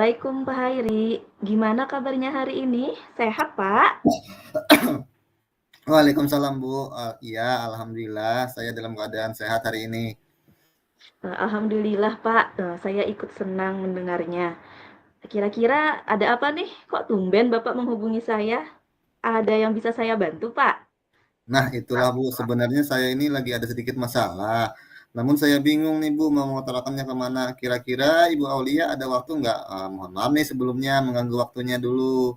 Assalamualaikum Pak Hairi, gimana kabarnya hari ini? Sehat Pak? Waalaikumsalam Bu. Iya, alhamdulillah saya dalam keadaan sehat hari ini. Alhamdulillah Pak, saya ikut senang mendengarnya. Kira-kira ada apa nih? Kok tumben Bapak menghubungi saya? Ada yang bisa saya bantu Pak? Nah, itulah Bu, sebenarnya saya ini lagi ada sedikit masalah. Namun saya bingung nih Bu, mau mengutarakannya kemana. Kira-kira Ibu Aulia ada waktu nggak? Mohon maaf nih sebelumnya mengganggu waktunya dulu.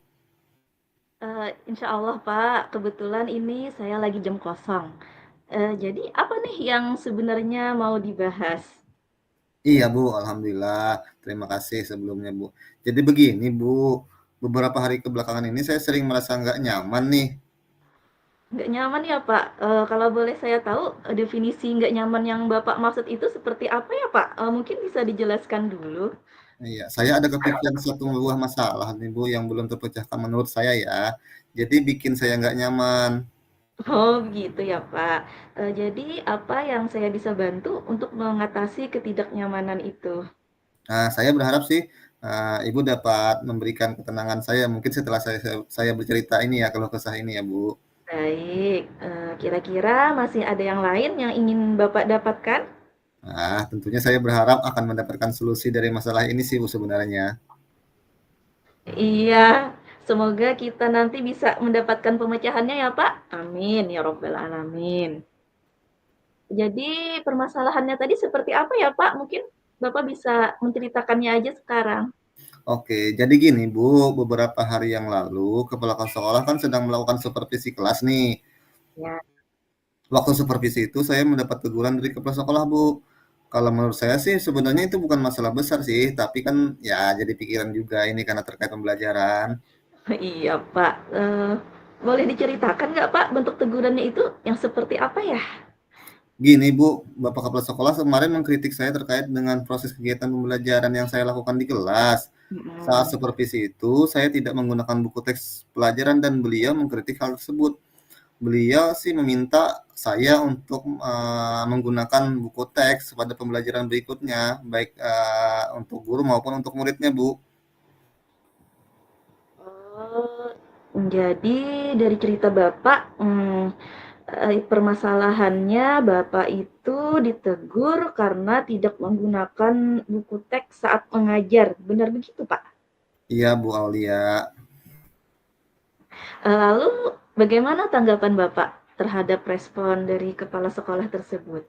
Insya Allah Pak, kebetulan ini saya lagi jam kosong. Jadi apa nih yang sebenarnya mau dibahas? Iya Bu, alhamdulillah. Terima kasih sebelumnya Bu. Jadi begini Bu, beberapa hari kebelakangan ini saya sering merasa nggak nyaman nih. Nggak nyaman ya Pak? Kalau boleh saya tahu, definisi nggak nyaman yang Bapak maksud itu seperti apa ya Pak? Mungkin bisa dijelaskan dulu? Iya, saya ada kepikiran satu buah masalah nih Bu yang belum terpecahkan menurut saya ya. Jadi bikin saya nggak nyaman. Oh begitu ya Pak. Jadi apa yang saya bisa bantu untuk mengatasi ketidaknyamanan itu? Nah, saya berharap sih, Ibu dapat memberikan ketenangan saya mungkin setelah saya bercerita ini ya, keluh kesah ini ya, Bu. Baik, kira-kira masih ada yang lain yang ingin Bapak dapatkan? Nah, tentunya saya berharap akan mendapatkan solusi dari masalah ini sih, Bu, sebenarnya. Iya, semoga kita nanti bisa mendapatkan pemecahannya ya Pak. Amin ya robbal alamin. Jadi permasalahannya tadi seperti apa ya Pak? Mungkin Bapak bisa menceritakannya aja sekarang. Oke, jadi gini, Bu, beberapa hari yang lalu kepala sekolah kan sedang melakukan supervisi kelas nih. Ya. Waktu supervisi itu saya mendapat teguran dari kepala sekolah, Bu. Kalau menurut saya sih sebenarnya itu bukan masalah besar sih, tapi kan ya jadi pikiran juga ini karena terkait pembelajaran. Iya Pak. Boleh diceritakan nggak Pak bentuk tegurannya itu yang seperti apa ya? Gini Bu, Bapak Kepala Sekolah kemarin mengkritik saya terkait dengan proses kegiatan pembelajaran yang saya lakukan di kelas. Saat Mhm. supervisi itu, saya tidak menggunakan buku teks pelajaran dan beliau mengkritik hal tersebut. Beliau sih meminta saya untuk menggunakan buku teks pada pembelajaran berikutnya, baik untuk guru maupun untuk muridnya, Bu. Oh, jadi dari cerita Bapak, permasalahannya Bapak itu ditegur karena tidak menggunakan buku teks saat mengajar, benar begitu, Pak? Iya, Bu Aulia. Lalu bagaimana tanggapan Bapak terhadap respon dari kepala sekolah tersebut?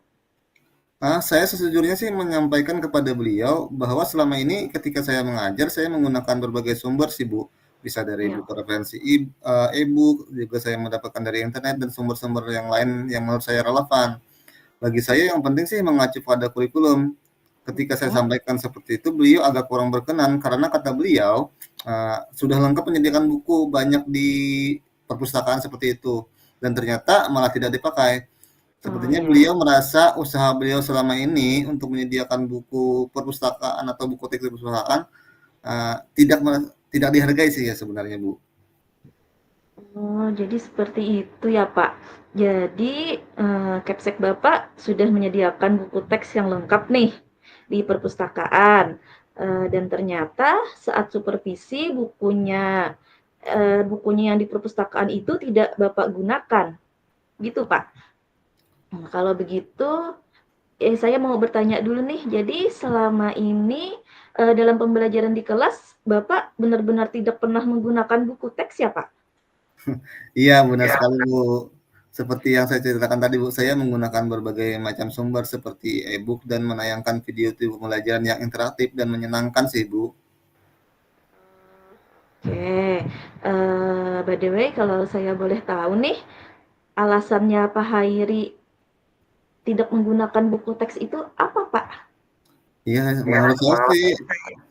Saya sejujurnya sih menyampaikan kepada beliau bahwa selama ini ketika saya mengajar, saya menggunakan berbagai sumber sih, Bu. Bisa dari Ya. buku referensi e-book, juga saya mendapatkan dari internet dan sumber-sumber yang lain yang menurut saya relevan. Bagi saya yang penting sih mengacu pada kurikulum. Ketika saya Mhm. sampaikan seperti itu, beliau agak kurang berkenan karena kata beliau, sudah lengkap menyediakan buku banyak di perpustakaan seperti itu dan ternyata malah tidak dipakai. Oh Sepertinya ya. beliau merasa usaha beliau selama ini untuk menyediakan buku perpustakaan atau buku teks di perpustakaan tidak dihargai sih ya sebenarnya Bu. Oh, jadi seperti itu ya, Pak. Jadi, Kepsek Bapak sudah menyediakan buku teks yang lengkap nih di perpustakaan, dan ternyata saat supervisi bukunya yang di perpustakaan itu tidak Bapak gunakan, gitu, Pak? Kalau begitu, saya mau bertanya dulu nih, jadi selama ini, dalam pembelajaran di kelas, Bapak benar-benar tidak pernah menggunakan buku teks ya, Pak? Iya benar sekali Bu. Seperti yang saya ceritakan tadi Bu, saya menggunakan berbagai macam sumber seperti e-book dan menayangkan video pembelajaran yang interaktif dan menyenangkan sih Bu. Oke, by the way kalau saya boleh tahu nih, alasannya Pak Hairi tidak menggunakan buku teks itu apa, Pak? Iya, menurut saya sih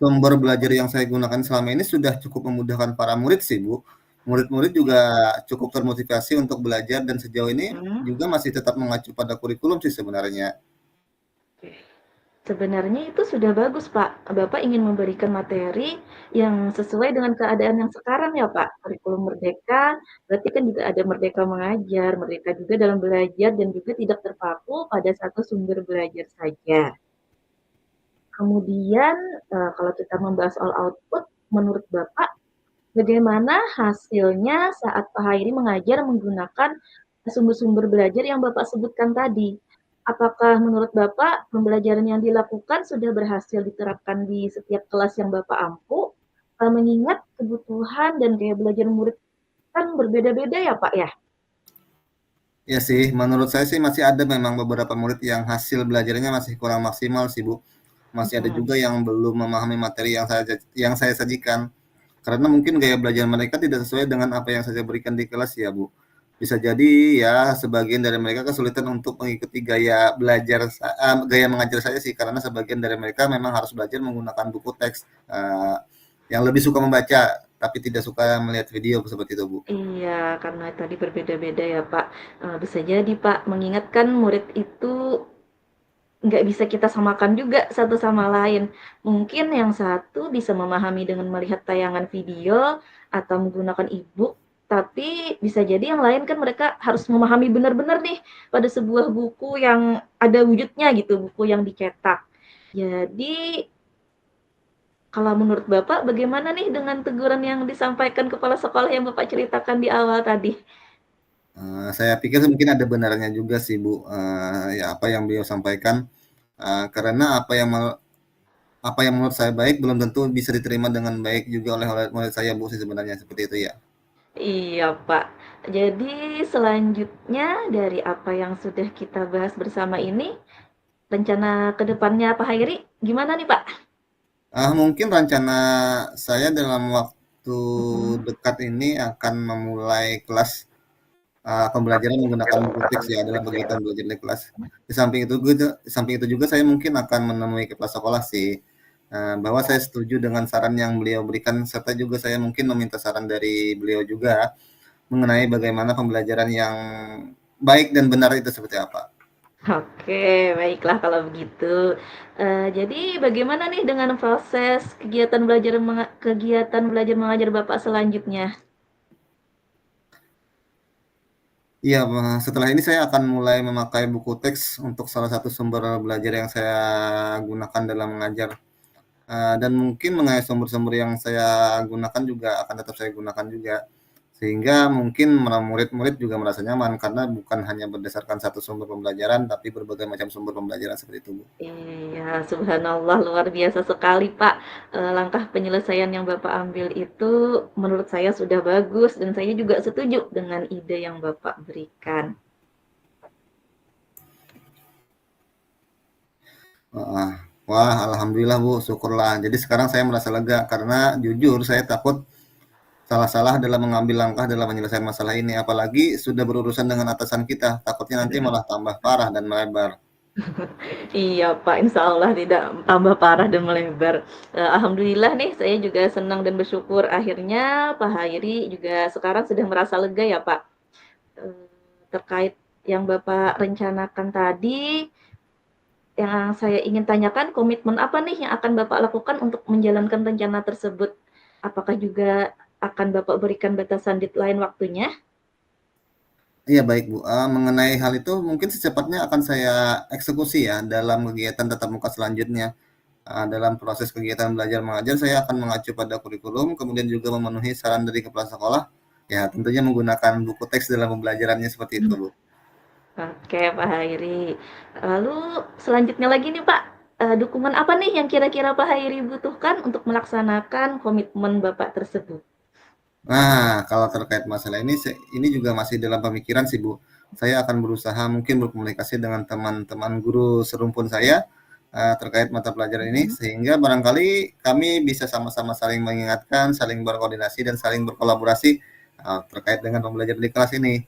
sumber belajar yang saya gunakan selama ini sudah cukup memudahkan para murid sih, Bu. Murid-murid juga cukup termotivasi untuk belajar dan sejauh ini Mhm. juga masih tetap mengacu pada kurikulum sih sebenarnya. Sebenarnya itu sudah bagus, Pak. Bapak ingin memberikan materi yang sesuai dengan keadaan yang sekarang ya, Pak. Kurikulum merdeka, berarti kan juga ada merdeka mengajar, merdeka juga dalam belajar dan juga tidak terpaku pada satu sumber belajar saja. Kemudian, kalau kita membahas soal output, menurut Bapak, bagaimana hasilnya saat Pak Hairi mengajar menggunakan sumber-sumber belajar yang Bapak sebutkan tadi? Apakah menurut Bapak pembelajaran yang dilakukan sudah berhasil diterapkan di setiap kelas yang Bapak ampu? Mengingat kebutuhan dan gaya belajar murid kan berbeda-beda ya Pak ya? Ya sih, menurut saya sih masih ada memang beberapa murid yang hasil belajarnya masih kurang maksimal sih Bu. Masih ada Mhm. juga yang belum memahami materi yang saya sajikan. Karena mungkin gaya belajar mereka tidak sesuai dengan apa yang saya berikan di kelas ya Bu. Bisa jadi ya sebagian dari mereka kesulitan untuk mengikuti gaya mengajar saya sih, karena sebagian dari mereka memang harus belajar menggunakan buku teks, yang lebih suka membaca, tapi tidak suka melihat video seperti itu Bu. Iya, karena tadi berbeda-beda ya Pak. Bisa jadi Pak, mengingatkan murid itu nggak bisa kita samakan juga satu sama lain. Mungkin yang satu bisa memahami dengan melihat tayangan video atau menggunakan e-book, tapi bisa jadi yang lain kan mereka harus memahami benar-benar nih pada sebuah buku yang ada wujudnya gitu, buku yang dicetak. Jadi kalau menurut Bapak bagaimana nih dengan teguran yang disampaikan kepala sekolah yang Bapak ceritakan di awal tadi? Saya pikir mungkin ada benarnya juga sih Bu, ya apa yang beliau sampaikan, karena apa yang menurut saya baik belum tentu bisa diterima dengan baik juga oleh murid saya Bu sih sebenarnya, seperti itu ya. Iya, Pak. Jadi selanjutnya dari apa yang sudah kita bahas bersama ini, rencana ke depannya Pak Hairi gimana nih, Pak? Mungkin rencana saya dalam waktu Mhm. dekat ini akan memulai kelas, pembelajaran menggunakan buku teks ya dalam kegiatan belajar di kelas. Di samping itu juga saya mungkin akan menemui kepala sekolah sih, bahwa saya setuju dengan saran yang beliau berikan, serta juga saya mungkin meminta saran dari beliau juga mengenai bagaimana pembelajaran yang baik dan benar itu seperti apa. Oke, baiklah kalau begitu. Jadi bagaimana nih dengan proses kegiatan belajar mengajar Bapak selanjutnya? Iya, setelah ini saya akan mulai memakai buku teks untuk salah satu sumber belajar yang saya gunakan dalam mengajar, dan mungkin mengenai sumber-sumber yang saya gunakan juga akan tetap saya gunakan juga. Sehingga mungkin murid-murid juga merasa nyaman karena bukan hanya berdasarkan satu sumber pembelajaran, tapi berbagai macam sumber pembelajaran seperti itu, Bu. Iya, subhanallah luar biasa sekali, Pak. Langkah penyelesaian yang Bapak ambil itu menurut saya sudah bagus dan saya juga setuju dengan ide yang Bapak berikan. Heeh. Wah, alhamdulillah, Bu, syukurlah. Jadi sekarang saya merasa lega karena jujur saya takut salah-salah dalam mengambil langkah dalam menyelesaikan masalah ini, apalagi sudah berurusan dengan atasan kita, takutnya nanti malah tambah parah dan melebar. Iya, Pak, insya Allah tidak tambah parah dan melebar. Alhamdulillah nih, saya juga senang dan bersyukur akhirnya Pak Hairi juga sekarang sudah merasa lega ya, Pak. Terkait yang Bapak rencanakan tadi, yang saya ingin tanyakan, komitmen apa nih yang akan Bapak lakukan untuk menjalankan rencana tersebut? Apakah juga akan Bapak berikan batasan deadline waktunya? Iya baik Bu, mengenai hal itu mungkin secepatnya akan saya eksekusi ya dalam kegiatan tatap muka selanjutnya. Dalam proses kegiatan belajar mengajar saya akan mengacu pada kurikulum, kemudian juga memenuhi saran dari kepala sekolah, ya tentunya menggunakan buku teks dalam pembelajarannya seperti itu Bu. Oke, Pak Hairi. Lalu selanjutnya lagi nih Pak, dukungan apa nih yang kira-kira Pak Hairi butuhkan untuk melaksanakan komitmen Bapak tersebut? Nah, kalau terkait masalah ini juga masih dalam pemikiran sih Bu. Saya akan berusaha mungkin berkomunikasi dengan teman-teman guru serumpun saya, terkait mata pelajaran ini, Mhm. sehingga barangkali kami bisa sama-sama saling mengingatkan, saling berkoordinasi, dan saling berkolaborasi, terkait dengan pembelajaran di kelas ini.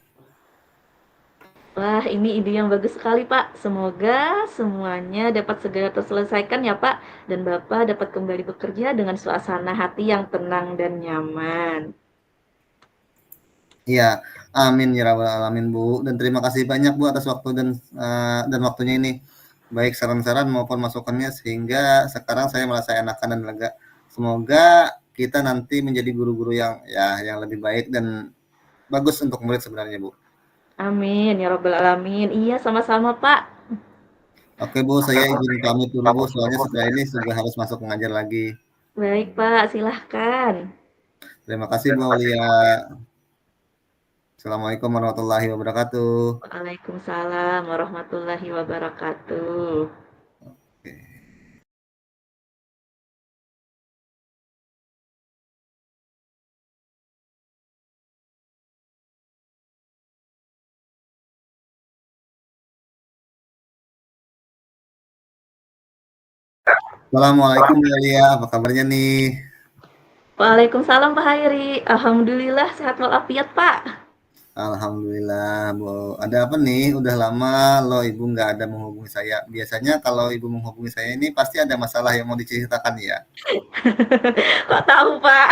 Wah, ini ide yang bagus sekali, Pak. Semoga semuanya dapat segera terselesaikan ya, Pak, dan Bapak dapat kembali bekerja dengan suasana hati yang tenang dan nyaman. Iya, amin ya rabbal alamin Bu, dan terima kasih banyak Bu atas waktu dan waktunya ini, baik saran-saran maupun masukannya sehingga sekarang saya merasa enakan dan lega. Semoga kita nanti menjadi guru-guru yang lebih baik dan bagus untuk murid sebenarnya Bu. Amin ya robbal alamin. Iya, sama-sama, Pak. Oke Bu, saya izin pamit dulu Bu, soalnya setelah ini sudah harus masuk mengajar lagi. Baik Pak, silahkan. Terima kasih Bu Aulia. Assalamualaikum warahmatullahi wabarakatuh. Waalaikumsalam warahmatullahi wabarakatuh. Oke. Assalamualaikum Bu Aulia, apa kabarnya nih? Waalaikumsalam Pak Hairi. Alhamdulillah sehat walafiat Pak. Alhamdulillah Bu. Ada apa nih? Udah lama loh Ibu nggak ada menghubungi saya. Biasanya kalau Ibu menghubungi saya ini pasti ada masalah yang mau diceritakan ya. Kok tahu Pak?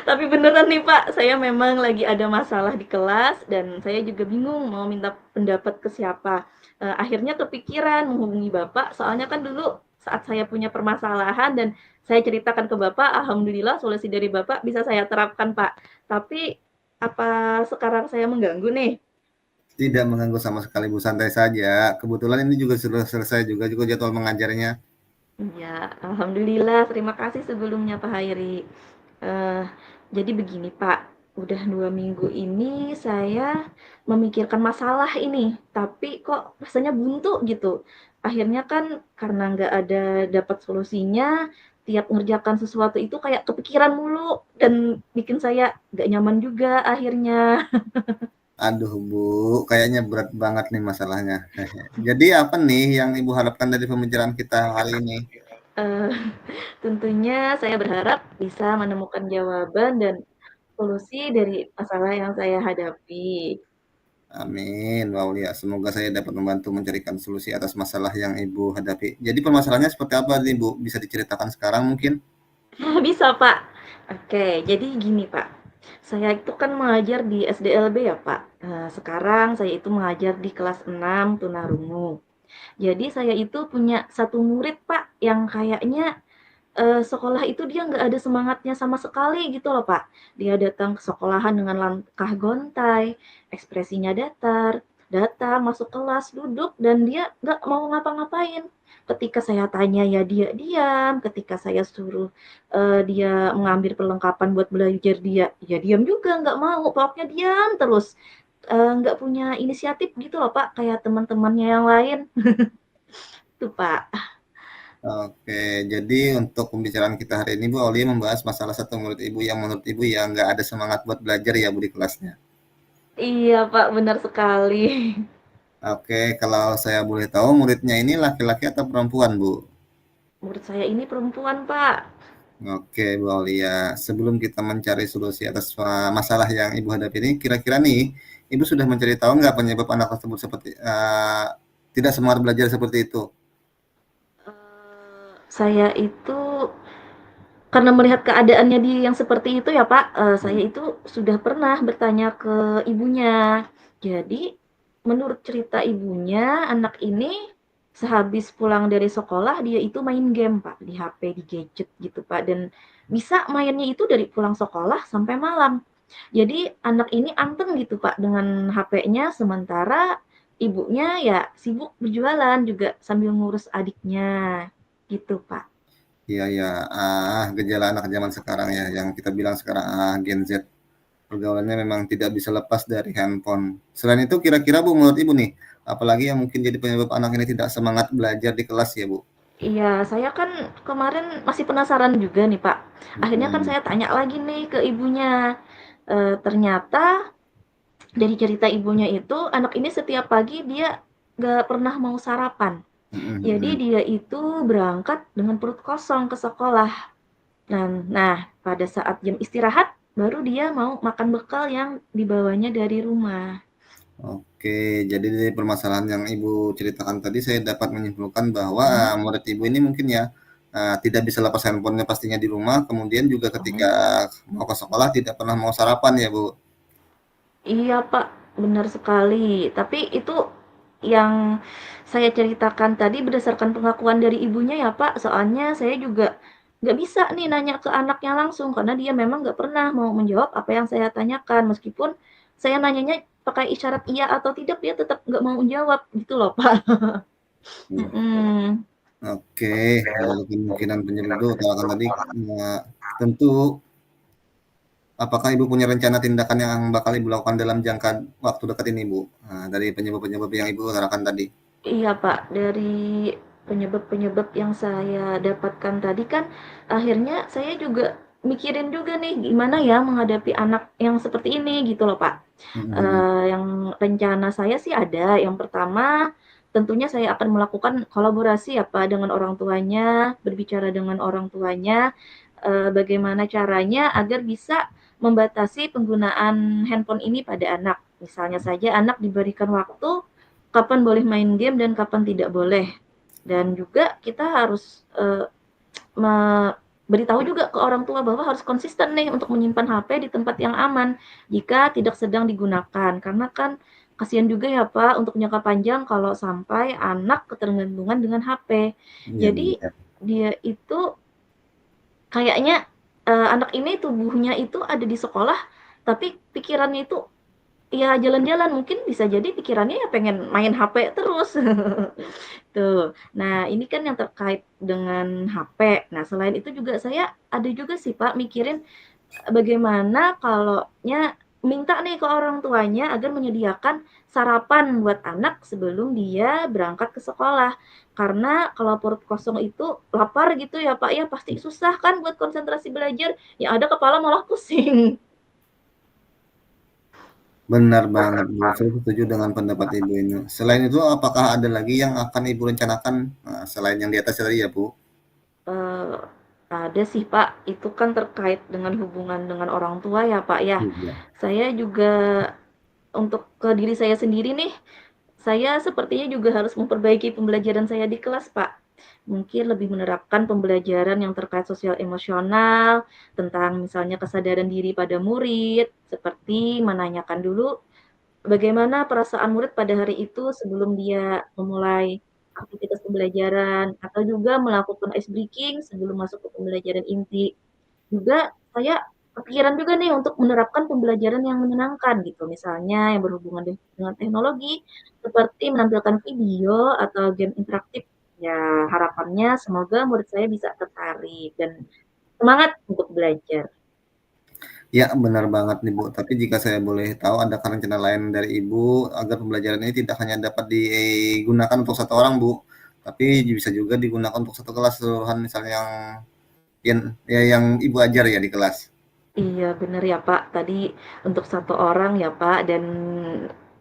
Tapi beneran nih Pak, saya memang lagi ada masalah di kelas dan saya juga bingung mau minta pendapat ke siapa. Akhirnya kepikiran menghubungi Bapak, soalnya kan dulu saat saya punya permasalahan dan saya ceritakan ke Bapak, alhamdulillah solusi dari Bapak bisa saya terapkan Pak. Tapi apa sekarang saya mengganggu nih? Tidak mengganggu sama sekali Bu, santai saja. Kebetulan ini juga sudah selesai juga jadwal mengajarnya. Iya, alhamdulillah. Terima kasih sebelumnya Pak Hairi. Eh, jadi begini Pak, udah 2 minggu ini saya memikirkan masalah ini, tapi kok rasanya buntu gitu. Akhirnya kan karena nggak ada dapat solusinya, tiap ngerjakan sesuatu itu kayak kepikiran mulu dan bikin saya nggak nyaman juga akhirnya. Aduh Bu, kayaknya berat banget nih masalahnya. Jadi apa nih yang Ibu harapkan dari pembicaraan kita hari ini? Eh, tentunya saya berharap bisa menemukan jawaban dan solusi dari masalah yang saya hadapi. Amin, wow ya, semoga saya dapat membantu mencarikan solusi atas masalah yang Ibu hadapi. Jadi permasalahannya seperti apa nih Bu? Bisa diceritakan sekarang mungkin? Bisa, Pak. Oke, jadi gini, Pak. Saya itu kan mengajar di SDLB ya, Pak. Sekarang saya itu mengajar di kelas 6 tunarungu. Jadi saya itu punya satu murid, Pak, yang kayaknya sekolah itu dia nggak ada semangatnya sama sekali gitu loh, Pak. Dia datang ke sekolahan dengan langkah gontai, ekspresinya datar, datang masuk kelas, duduk, dan dia nggak mau ngapa-ngapain. Ketika saya tanya ya dia diam, ketika saya suruh dia mengambil perlengkapan buat belajar dia, ya diam juga nggak mau, pokoknya diam terus. Nggak punya inisiatif gitu loh Pak, kayak teman-temannya yang lain. Itu Pak. Oke, jadi untuk pembicaraan kita hari ini Bu Auli membahas masalah satu murid Ibu yang menurut Ibu ya nggak ada semangat buat belajar ya Bu di kelasnya. Iya Pak, benar sekali. Oke, kalau saya boleh tahu muridnya ini laki-laki atau perempuan Bu? Murid saya ini perempuan Pak. Oke Bu Aulia, sebelum kita mencari solusi atas masalah yang Ibu hadapi ini, kira-kira nih Ibu sudah mencari tahu nggak penyebab anak tersebut seperti tidak semangat belajar seperti itu? Saya itu karena melihat keadaannya dia yang seperti itu ya Pak, saya Hmm. itu sudah pernah bertanya ke ibunya. Jadi, menurut cerita ibunya, anak ini sehabis pulang dari sekolah dia itu main game Pak, di HP, di gadget gitu Pak, dan bisa mainnya itu dari pulang sekolah sampai malam. Jadi anak ini anteng gitu Pak dengan HP-nya, sementara ibunya ya sibuk berjualan juga sambil ngurus adiknya, gitu Pak. Iya ya, gejala anak zaman sekarang ya, yang kita bilang sekarang Gen Z. Pergaulannya memang tidak bisa lepas dari handphone. Selain itu kira-kira Bu menurut Ibu nih, apalagi yang mungkin jadi penyebab anak ini tidak semangat belajar di kelas ya Bu? Iya, saya kan kemarin masih penasaran juga nih, Pak. Akhirnya kan Mhm, saya tanya lagi nih ke ibunya. Ternyata dari cerita ibunya itu, anak ini setiap pagi dia nggak pernah mau sarapan. mhm Jadi mhm. dia itu berangkat dengan perut kosong ke sekolah. Nah, pada saat jam istirahat, baru dia mau makan bekal yang dibawanya dari rumah. Oke, jadi dari permasalahan yang Ibu ceritakan tadi saya dapat menyimpulkan bahwa, Mhm, murid Ibu ini mungkin ya, tidak bisa lepas handphone-nya pastinya di rumah, kemudian juga ketika mhm. mau ke sekolah tidak pernah mau sarapan ya, Bu? Iya, Pak, benar sekali. Tapi itu yang saya ceritakan tadi berdasarkan pengakuan dari ibunya ya, Pak. Soalnya saya juga nggak bisa nih nanya ke anaknya langsung karena dia memang nggak pernah mau menjawab apa yang saya tanyakan. Meskipun saya nanyanya pakai isyarat iya atau tidak, dia tetap nggak mau menjawab gitu loh, Pak. Mhm. Oke, dari kemungkinan penyebab itu utarakan tadi, tentu apakah Ibu punya rencana tindakan yang bakal Ibu lakukan dalam jangka waktu dekat ini, Bu? Dari penyebab-penyebab yang Ibu utarakan tadi. Iya, Pak, dari penyebab-penyebab yang saya dapatkan tadi kan akhirnya saya juga mikirin juga nih gimana ya menghadapi anak yang seperti ini gitu loh, Pak. Mhm. Yang rencana saya sih ada, yang pertama tentunya saya akan melakukan kolaborasi ya, Pak, dengan orang tuanya, berbicara dengan orang tuanya, bagaimana caranya agar bisa membatasi penggunaan handphone ini pada anak. Misalnya saja anak diberikan waktu kapan boleh main game dan kapan tidak boleh. Dan juga kita harus beritahu juga ke orang tua bahwa harus konsisten nih untuk menyimpan HP di tempat yang aman jika tidak sedang digunakan. Karena kan kasihan juga ya Pak untuk jangka panjang kalau sampai anak ketergantungan dengan HP. Iya, Jadi benar. dia itu kayaknya anak ini tubuhnya itu ada di sekolah tapi pikirannya itu ya jalan-jalan, mungkin bisa jadi pikirannya ya pengen main HP terus. Tuh. Nah, ini kan yang terkait dengan HP. Nah, selain itu juga saya ada juga sih Pak mikirin bagaimana kalaunya minta nih ke orang tuanya agar menyediakan sarapan buat anak sebelum dia berangkat ke sekolah. Karena kalau perut kosong itu lapar gitu ya Pak ya pasti susah kan buat konsentrasi belajar. Yang ada kepala malah pusing. Benar banget, Bu. Saya setuju dengan pendapat Ibu ini. Selain itu, apakah ada lagi yang akan Ibu rencanakan, selain yang di atas tadi ya, Bu? Eee, ada sih, Pak. Itu kan terkait dengan hubungan dengan orang tua ya, Pak, ya. Iya. Saya juga untuk ke diri saya sendiri nih, saya sepertinya juga harus memperbaiki pembelajaran saya di kelas, Pak. Mungkin lebih menerapkan pembelajaran yang terkait sosial emosional, tentang misalnya kesadaran diri pada murid, seperti menanyakan dulu bagaimana perasaan murid pada hari itu sebelum dia memulai aktivitas pembelajaran, atau juga melakukan ice breaking sebelum masuk ke pembelajaran inti. Juga saya kepikiran juga nih untuk menerapkan pembelajaran yang menyenangkan gitu, misalnya yang berhubungan dengan teknologi, seperti menampilkan video atau game interaktif. Ya, harapannya semoga murid saya bisa tertarik dan semangat untuk belajar. Ya, benar banget nih, Bu. Tapi jika saya boleh tahu, adakah rencana lain dari Ibu agar pembelajaran ini tidak hanya dapat digunakan untuk satu orang, Bu, tapi bisa juga digunakan untuk satu kelas keseluruhan, misalnya yang Ibu ajar ya di kelas? Iya bener ya Pak, tadi untuk satu orang ya Pak dan,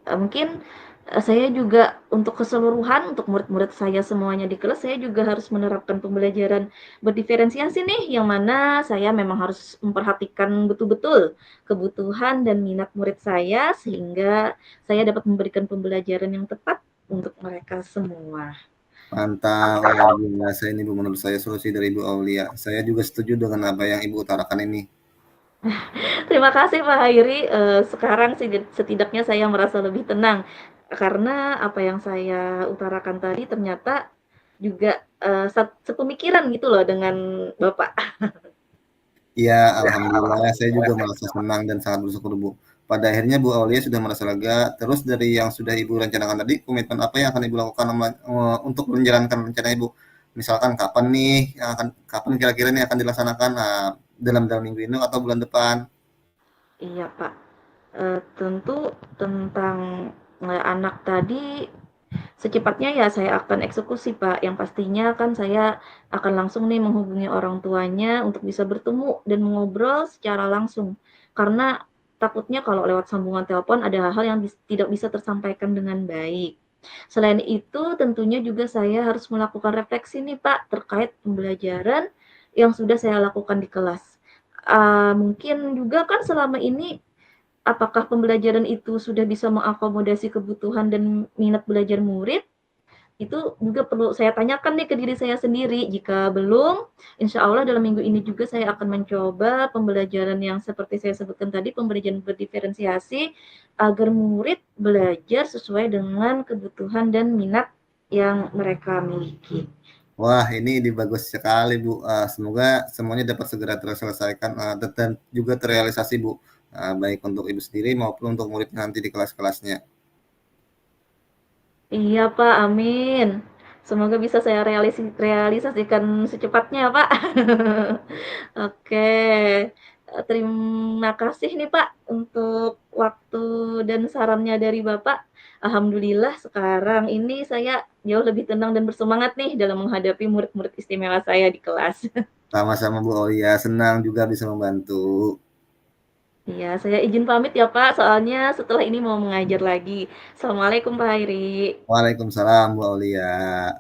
mungkin, saya juga untuk keseluruhan, untuk murid-murid saya semuanya di kelas, saya juga harus menerapkan pembelajaran berdiferensiasi nih, yang mana saya memang harus memperhatikan betul-betul kebutuhan dan minat murid saya, sehingga saya dapat memberikan pembelajaran yang tepat untuk mereka semua. Mantap, luar biasa ini, Bu, menurut saya solusi dari Ibu Aulia. Saya juga setuju dengan apa yang Ibu utarakan ini. Terima kasih Pak Hairi, sekarang setidaknya saya merasa lebih tenang, karena apa yang saya utarakan tadi ternyata juga, sepemikiran gitu loh dengan Bapak. Iya, alhamdulillah saya juga merasa senang dan sangat bersyukur, Bu. Pada akhirnya Bu Aulia sudah merasa lega. Terus dari yang sudah Ibu rencanakan tadi, komitmen apa yang akan Ibu lakukan untuk menjalankan rencana Ibu? Misalkan kapan kira-kira ini akan dilaksanakan, dalam dalam minggu ini atau bulan depan? Iya Pak, tentu tentang, anak tadi secepatnya ya saya akan eksekusi Pak, yang pastinya kan saya akan langsung nih menghubungi orang tuanya untuk bisa bertemu dan mengobrol secara langsung. Karena takutnya kalau lewat sambungan telepon ada hal-hal yang tidak bisa tersampaikan dengan baik. Selain itu tentunya juga saya harus melakukan refleksi nih Pak, terkait pembelajaran yang sudah saya lakukan di kelas. Mungkin juga kan selama ini apakah pembelajaran itu sudah bisa mengakomodasi kebutuhan dan minat belajar murid? Itu juga perlu saya tanyakan nih ke diri saya sendiri. Jika belum, insya Allah dalam minggu ini juga saya akan mencoba pembelajaran yang seperti saya sebutkan tadi, pembelajaran berdiferensiasi, agar murid belajar sesuai dengan kebutuhan dan minat yang mereka miliki. Wah, ini ide bagus sekali, Bu. Semoga semuanya dapat segera terselesaikan, dan juga terrealisasi, Bu. Baik untuk Ibu sendiri maupun untuk murid nanti di kelas-kelasnya. Iya Pak, amin. Semoga bisa saya realisasikan secepatnya, Pak. Oke, terima kasih nih, Pak, untuk waktu dan sarannya dari Bapak. Alhamdulillah sekarang ini saya jauh lebih tenang dan bersemangat nih dalam menghadapi murid-murid istimewa saya di kelas. Sama-sama Bu Aulia, senang juga bisa membantu. Iya, saya izin pamit ya, Pak, soalnya setelah ini mau mengajar lagi. Assalamualaikum, Pak Hairi. Waalaikumsalam Bu Aulia.